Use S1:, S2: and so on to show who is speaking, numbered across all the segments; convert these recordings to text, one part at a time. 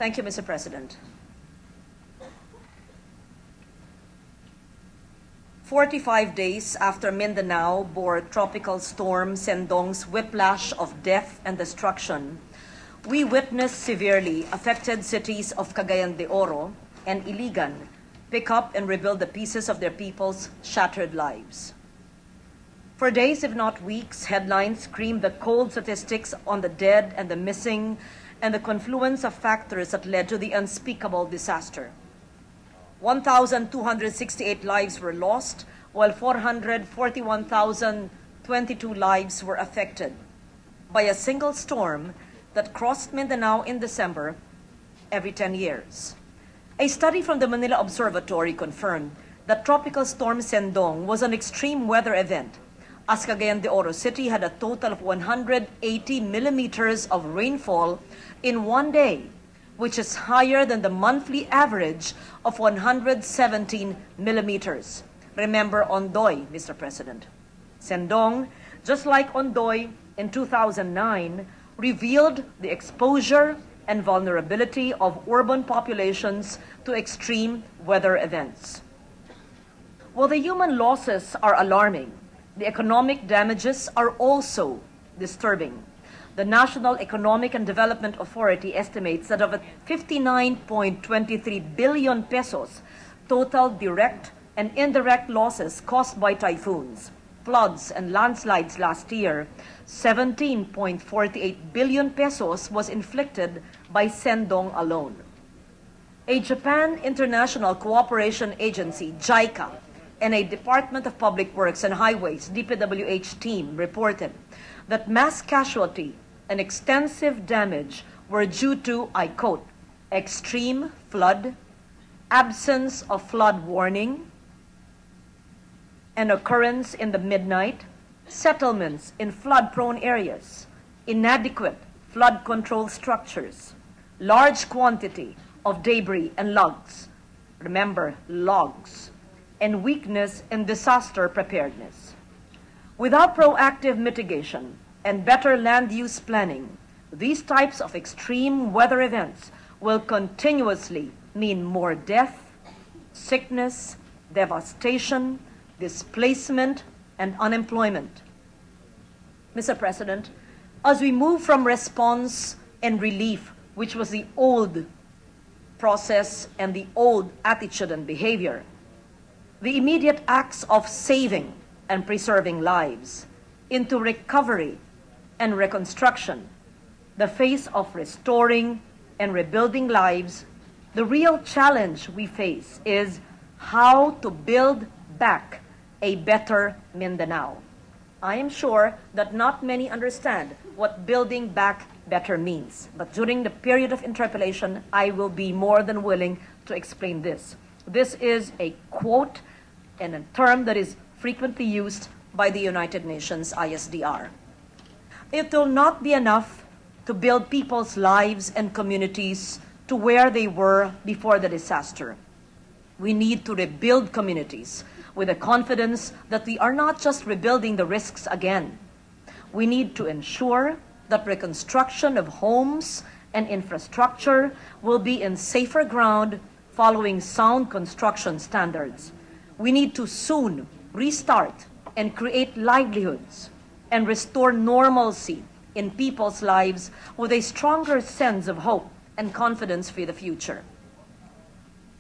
S1: Thank you, Mr. President. 45 days after Mindanao bore Tropical Storm Sendong's whiplash of death and destruction, we witnessed severely affected cities of Cagayan de Oro and Iligan pick up and rebuild the pieces of their people's shattered lives. For days, if not weeks, headlines screamed the cold statistics on the dead and the missing and the confluence of factors that led to the unspeakable disaster. 1,268 lives were lost, while 441,022 lives were affected by a single storm that crossed Mindanao in December every 10 years. A study from the Manila Observatory confirmed that Tropical Storm Sendong was an extreme weather event, as Cagayan de Oro City had a total of 180 millimeters of rainfall in one day, which is higher than the monthly average of 117 millimeters. Remember Ondoy, Mr. President. Sendong, just like Ondoy in 2009, revealed the exposure and vulnerability of urban populations to extreme weather events. While the human losses are alarming, the economic damages are also disturbing. The National Economic and Development Authority estimates that of 59.23 billion pesos total direct and indirect losses caused by typhoons, floods, and landslides last year, 17.48 billion pesos was inflicted by Sendong alone. A Japan International Cooperation Agency, JICA, and a Department of Public Works and Highways, DPWH team reported that mass casualty and extensive damage were due to, I quote, extreme flood, absence of flood warning, an occurrence in the midnight, settlements in flood-prone areas, inadequate flood control structures, large quantity of debris and logs, remember, logs, and weakness in disaster preparedness. Without proactive mitigation and better land use planning, these types of extreme weather events will continuously mean more death, sickness, devastation, displacement, and unemployment. Mr. President, as we move from response and relief, which was the old process and the old attitude and behavior, the immediate acts of saving and preserving lives, into recovery and reconstruction, the phase of restoring and rebuilding lives, the real challenge we face is how to build back a better Mindanao. I am sure that not many understand what building back better means, but during the period of interpellation, I will be more than willing to explain this. This is a quote and a term that is frequently used by the United Nations ISDR. It will not be enough to build people's lives and communities to where they were before the disaster. We need to rebuild communities with the confidence that we are not just rebuilding the risks again. We need to ensure that reconstruction of homes and infrastructure will be in safer ground following sound construction standards. We need to soon restart and create livelihoods and restore normalcy in people's lives with a stronger sense of hope and confidence for the future.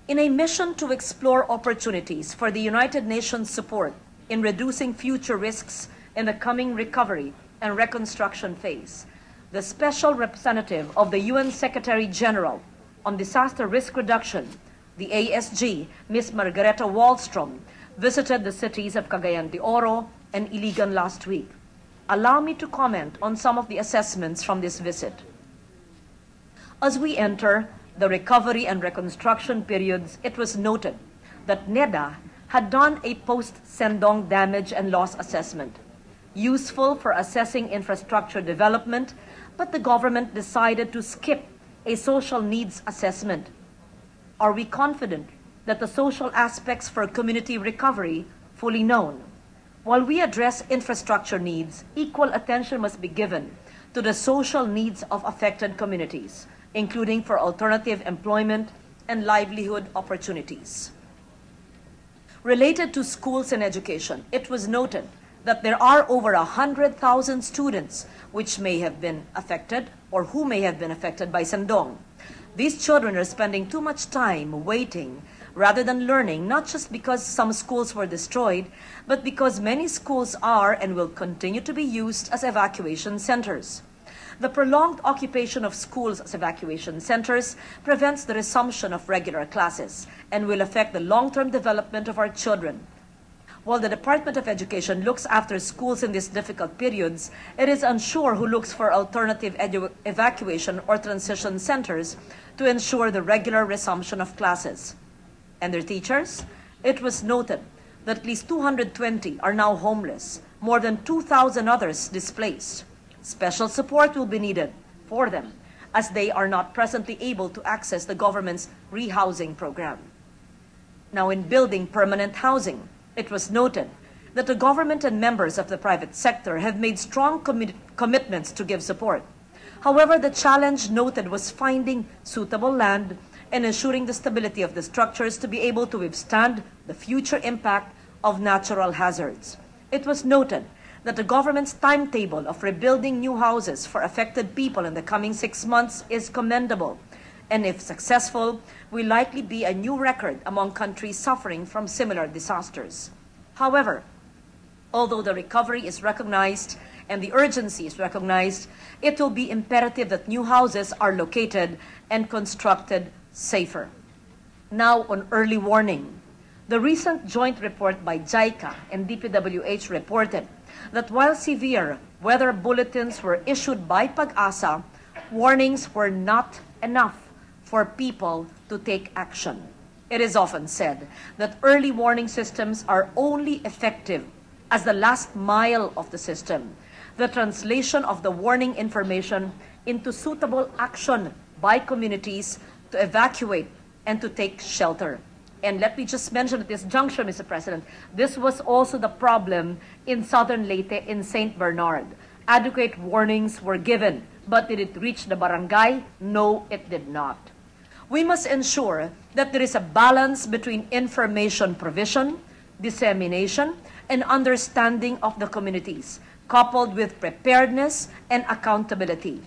S1: In a mission to explore opportunities for the United Nations support in reducing future risks in the coming recovery and reconstruction phase, the Special Representative of the UN Secretary General on Disaster Risk Reduction, the ASG, Ms. Margareta Wallstrom, visited the cities of Cagayan de Oro and Iligan last week. Allow me to comment on some of the assessments from this visit. As we enter the recovery and reconstruction periods, it was noted that NEDA had done a post-Sendong damage and loss assessment, useful for assessing infrastructure development, but the government decided to skip a social needs assessment. Are we confident that the social aspects for community recovery fully known? While we address infrastructure needs, equal attention must be given to the social needs of affected communities, including for alternative employment and livelihood opportunities. Related to schools and education, it was noted that there are over 100,000 students which may have been affected or who may have been affected by Sendong. These children are spending too much time waiting rather than learning, not just because some schools were destroyed, but because many schools are and will continue to be used as evacuation centers. The prolonged occupation of schools as evacuation centers prevents the resumption of regular classes and will affect the long-term development of our children. While the Department of Education looks after schools in these difficult periods, it is unsure who looks for alternative evacuation or transition centers to ensure the regular resumption of classes. And their teachers? It was noted that at least 220 are now homeless, more than 2,000 others displaced. Special support will be needed for them as they are not presently able to access the government's rehousing program. Now, in building permanent housing, it was noted that the government and members of the private sector have made strong commitments to give support. However, the challenge noted was finding suitable land and ensuring the stability of the structures to be able to withstand the future impact of natural hazards. It was noted that the government's timetable of rebuilding new houses for affected people in the coming 6 months is commendable, and if successful, will likely be a new record among countries suffering from similar disasters. However, although the recovery is recognized and the urgency is recognized, it will be imperative that new houses are located and constructed safer. Now, on early warning, the recent joint report by JICA and DPWH reported that while severe weather bulletins were issued by Pag-asa, warnings were not enough for people to take action. It is often said that early warning systems are only effective as the last mile of the system, the translation of the warning information into suitable action by communities to evacuate and to take shelter. And let me just mention at this juncture, Mr. President, this was also the problem in southern Leyte in St. Bernard. Adequate warnings were given, but did it reach the barangay? No, it did not. We must ensure that there is a balance between information provision, dissemination, and understanding of the communities, coupled with preparedness and accountability.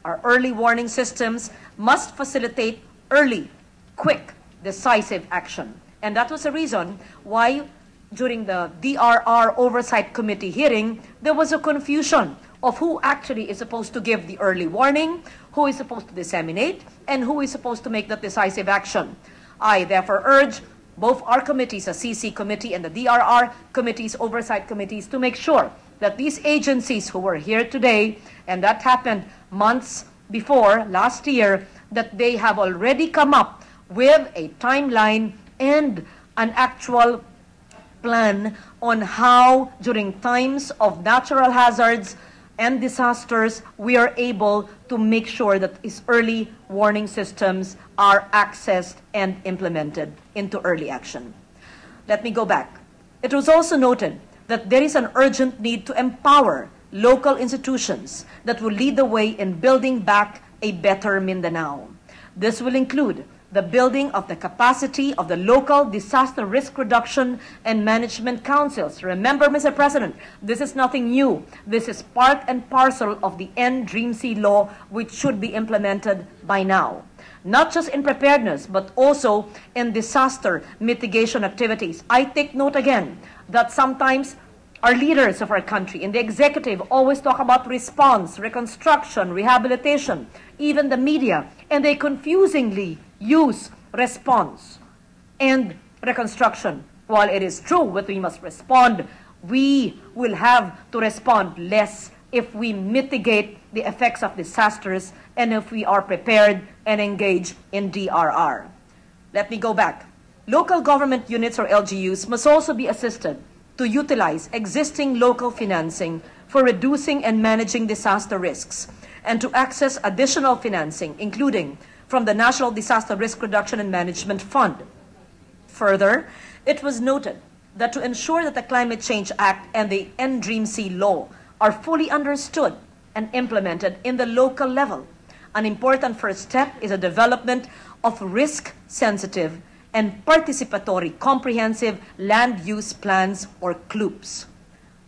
S1: Our early warning systems must facilitate early, quick, decisive action. And that was the reason why during the DRR Oversight Committee hearing, there was a confusion of who actually is supposed to give the early warning, who is supposed to disseminate, and who is supposed to make that decisive action. I therefore urge both our committees, the CC Committee and the DRR Committees, Oversight Committees, to make sure that these agencies who were here today, and that happened months before, last year, that they have already come up with a timeline and an actual plan on how, during times of natural hazards and disasters, we are able to make sure that these early warning systems are accessed and implemented into early action. Let me go back. It was also noted that there is an urgent need to empower local institutions that will lead the way in building back a better Mindanao. This will include the building of the capacity of the local disaster risk reduction and management councils. Remember, Mr. President, this is nothing new. This is part and parcel of the NDREAMC law, which should be implemented by now. Not just in preparedness, but also in disaster mitigation activities. I take note again that sometimes our leaders of our country in the executive always talk about response, reconstruction, rehabilitation, even the media, and they confusingly use response and reconstruction. While it is true that we must respond, we will have to respond less if we mitigate the effects of disasters and if we are prepared and engaged in DRR. Let me go back. Local government units or LGUs must also be assisted to utilize existing local financing for reducing and managing disaster risks and to access additional financing, including from the National Disaster Risk Reduction and Management Fund. Further, it was noted that to ensure that the Climate Change Act and the NDREAMC law are fully understood and implemented in the local level, An important first step is the development of risk-sensitive and participatory comprehensive land use plans, or CLUPs.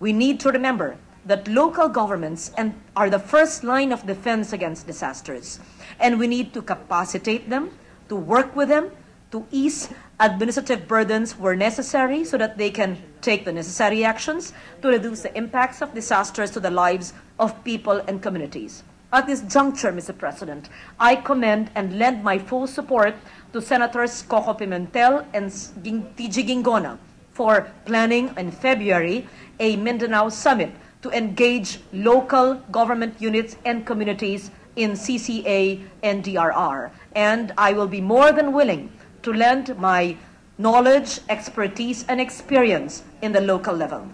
S1: We need to remember that local governments are the first line of defense against disasters, and we need to capacitate them, to work with them, to ease administrative burdens where necessary so that they can take the necessary actions to reduce the impacts of disasters to the lives of people and communities. At this juncture, Mr. President, I commend and lend my full support to Senators Coco Pimentel and TG Gingona for planning in February a Mindanao summit to engage local government units and communities in CCA and DRR. And I will be more than willing to lend my knowledge, expertise, and experience in the local level.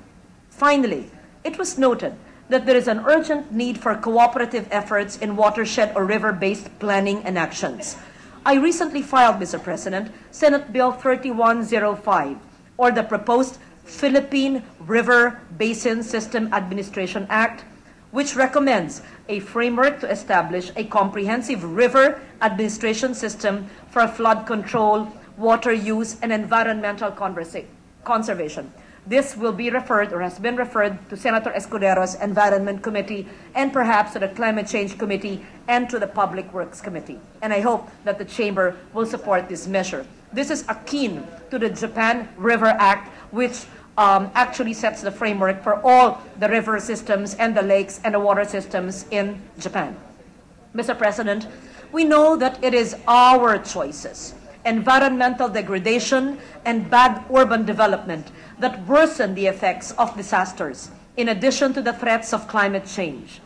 S1: Finally, it was noted that there is an urgent need for cooperative efforts in watershed or river-based planning and actions. I recently filed, Mr. President, Senate Bill 3105, or the proposed Philippine River Basin System Administration Act, which recommends a framework to establish a comprehensive river administration system for flood control, water use, and environmental conservation. This will be referred, or has been referred, to Senator Escudero's Environment Committee and perhaps to the Climate Change Committee and to the Public Works Committee. And I hope that the Chamber will support this measure. This is akin to the Japan River Act, which actually sets the framework for all the river systems and the lakes and the water systems in Japan. Mr. President, we know that it is our choices, environmental degradation, and bad urban development that worsen the effects of disasters, in addition to the threats of climate change.